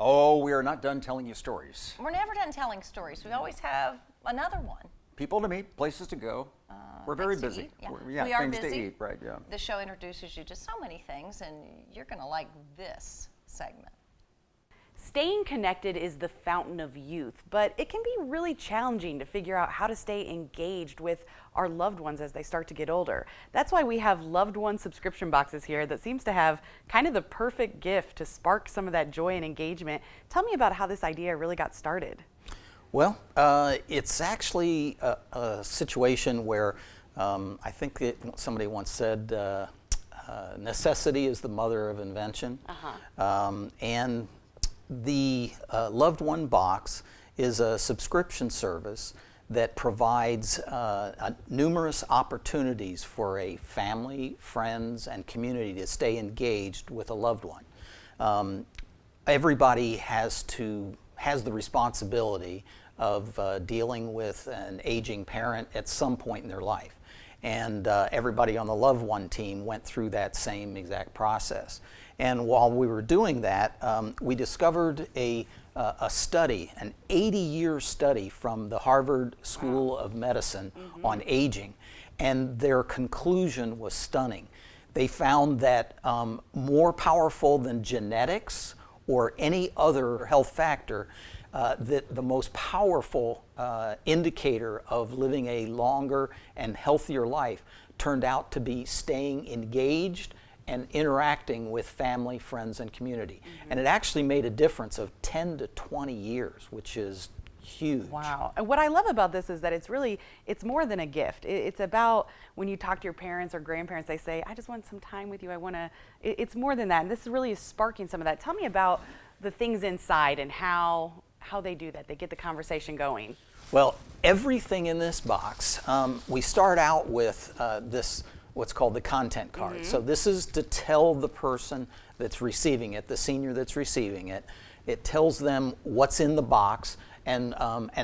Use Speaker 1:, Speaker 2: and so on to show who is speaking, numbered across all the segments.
Speaker 1: Oh, we are not done telling you stories.
Speaker 2: We're never done telling stories. We always have another one.
Speaker 1: People to meet, places to go. We're very
Speaker 2: Things to
Speaker 1: busy.
Speaker 2: eat, yeah.
Speaker 1: Yeah,
Speaker 2: We are
Speaker 1: things
Speaker 2: busy.
Speaker 1: to eat, right, yeah.
Speaker 2: The show introduces you to so many things, and you're going to like this segment.
Speaker 3: Staying connected is the fountain of youth, but it can be really challenging to figure out how to stay engaged with our loved ones as they start to get older. That's why we have Loved1 subscription boxes here that seems to have kind of the perfect gift to spark some of that joy and engagement. Tell me about how this idea really got started.
Speaker 4: Well, it's actually a situation where I think somebody once said necessity is the mother of invention. And the Loved1 box is a subscription service that provides numerous opportunities for a family, friends, and community to stay engaged with a loved one. Everybody has the responsibility of dealing with an aging parent at some point in their life. And everybody on the Loved1 team went through that same exact process. And while we were doing that, we discovered a study, an 80-year study from the Harvard School of Medicine on aging, and their conclusion was stunning. They found that more powerful than genetics or any other health factor, that the most powerful indicator of living a longer and healthier life turned out to be staying engaged and interacting with family, friends, and community. And it actually made a difference of 10 to 20 years, which is huge.
Speaker 3: Wow. And what I love about this is that it's more than a gift. It's about when you talk to your parents or grandparents, they say, I just want some time with you. It's more than that. And this really is sparking some of that. Tell me about the things inside and how they do that. They get the conversation going.
Speaker 4: Well, everything in this box, we start out with this, what's called the content card. So this is to tell the person that's receiving it, the senior that's receiving it. It tells them what's in the box and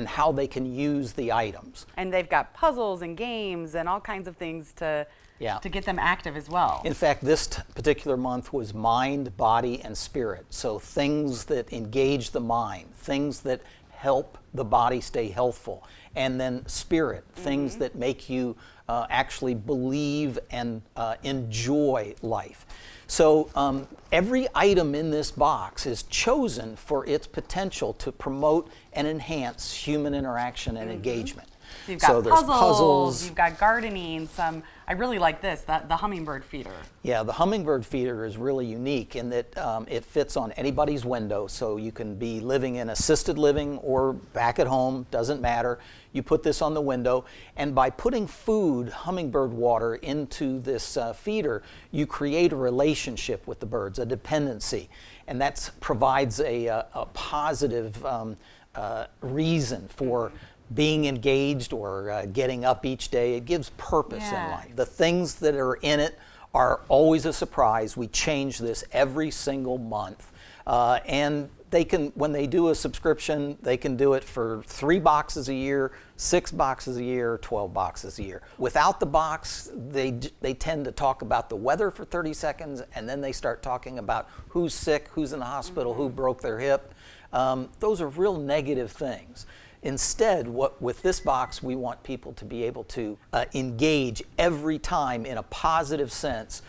Speaker 4: how they can use the items.
Speaker 3: And they've got puzzles and games and all kinds of things to get them active as well.
Speaker 4: In fact, this particular month was mind, body, and spirit. So things that engage the mind, things that help the body stay healthful, and then spirit, things that make you actually believe and enjoy life. So every item in this box is chosen for its potential to promote and enhance human interaction and engagement.
Speaker 3: So you've got
Speaker 4: there's
Speaker 3: puzzles, you've got gardening, I really like this, the hummingbird feeder.
Speaker 4: Yeah, the hummingbird feeder is really unique in that it fits on anybody's window, so you can be living in assisted living or back at home, doesn't matter. You put this on the window, and by putting food, hummingbird water, into this feeder, you create a relationship with the birds, a dependency, and that provides a positive reason for being engaged or getting up each day. It gives purpose in life. The things that are in it are always a surprise. We change this every single month. And they can, when they do a subscription, they can do it for 3 boxes a year, 6 boxes a year, 12 boxes a year. Without the box, they tend to talk about the weather for 30 seconds, and then they start talking about who's sick, who's in the hospital, who broke their hip. Those are real negative things. Instead, with this box, we want people to be able to engage every time in a positive sense.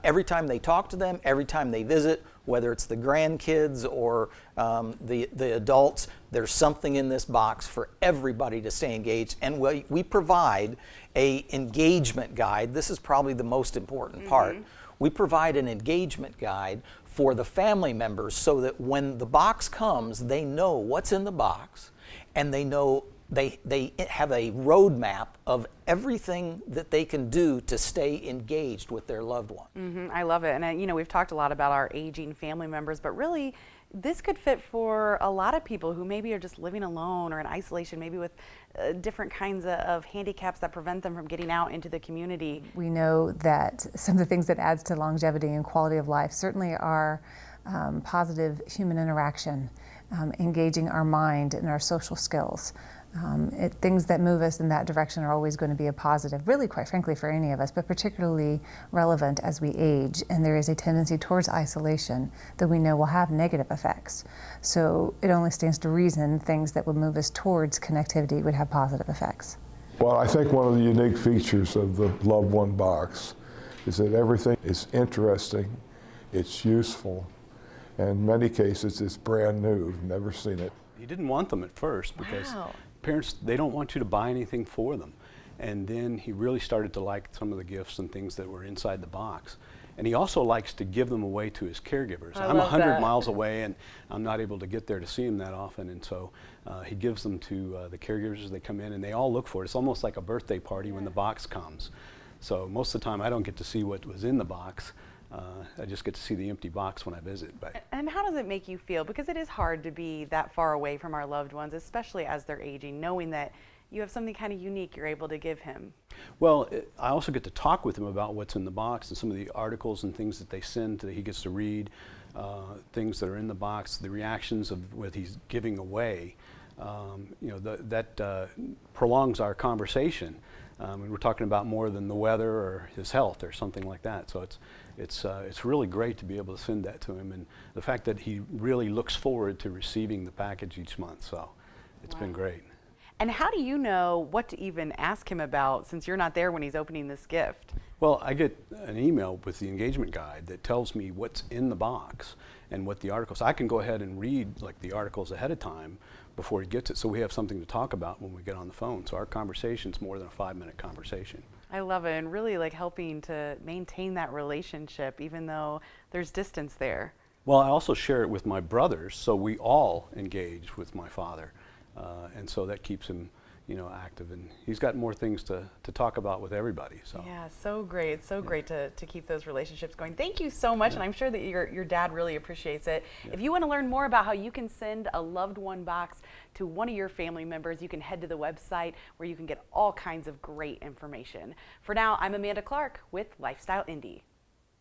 Speaker 4: Every time they talk to them, every time they visit, whether it's the grandkids or the adults, there's something in this box for everybody to stay engaged. And we provide an engagement guide. This is probably the most important part. We provide an engagement guide for the family members so that when the box comes, they know what's in the box, and they know they have a roadmap of everything that they can do to stay engaged with their loved one.
Speaker 3: I love it. And we've talked a lot about our aging family members, but really this could fit for a lot of people who maybe are just living alone or in isolation, maybe with different kinds of handicaps that prevent them from getting out into the community.
Speaker 5: We know that some of the things that adds to longevity and quality of life certainly are positive human interaction, engaging our mind and our social skills. Things that move us in that direction are always going to be a positive, really, quite frankly, for any of us, but particularly relevant as we age. And there is a tendency towards isolation that we know will have negative effects. So it only stands to reason things that would move us towards connectivity would have positive effects.
Speaker 6: Well, I think one of the unique features of the Loved1 box is that everything is interesting, it's useful, and in many cases it's brand new, never seen it.
Speaker 7: He didn't want them at first because parents, they don't want you to buy anything for them. And then he really started to like some of the gifts and things that were inside the box. And he also likes to give them away to his caregivers. I'm 100 miles away and I'm not able to get there to see him that often, and so he gives them to the caregivers as they come in, and they all look for it. It's almost like a birthday party when the box comes. So most of the time I don't get to see what was in the box. I just get to see the empty box when I visit. But.
Speaker 3: And how does it make you feel? Because it is hard to be that far away from our loved ones, especially as they're aging, knowing that you have something kind of unique you're able to give him.
Speaker 7: Well, I also get to talk with him about what's in the box and some of the articles and things that they send that he gets to read, things that are in the box, the reactions of what he's giving away. That prolongs our conversation. And we're talking about more than the weather or his health or something like that. So it's really great to be able to send that to him, and the fact that he really looks forward to receiving the package each month. So it's been great.
Speaker 3: And how do you know what to even ask him about, since you're not there when he's opening this gift?
Speaker 7: Well, I get an email with the engagement guide that tells me what's in the box and what the articles. I can go ahead and read like the articles ahead of time before he gets it, so we have something to talk about when we get on the phone. So our conversation's more than a 5-minute conversation.
Speaker 3: I love it, and really like helping to maintain that relationship even though there's distance there.
Speaker 7: Well, I also share it with my brothers, so we all engage with my father. And so that keeps him, active, and he's got more things to talk about with everybody. So
Speaker 3: yeah, so great, so great to keep those relationships going. Thank you so much, and I'm sure that your dad really appreciates it. If you want to learn more about how you can send a Loved1 box to one of your family members, you can head to the website where you can get all kinds of great information. For now, I'm Amanda Clark with LifeStyle Indy.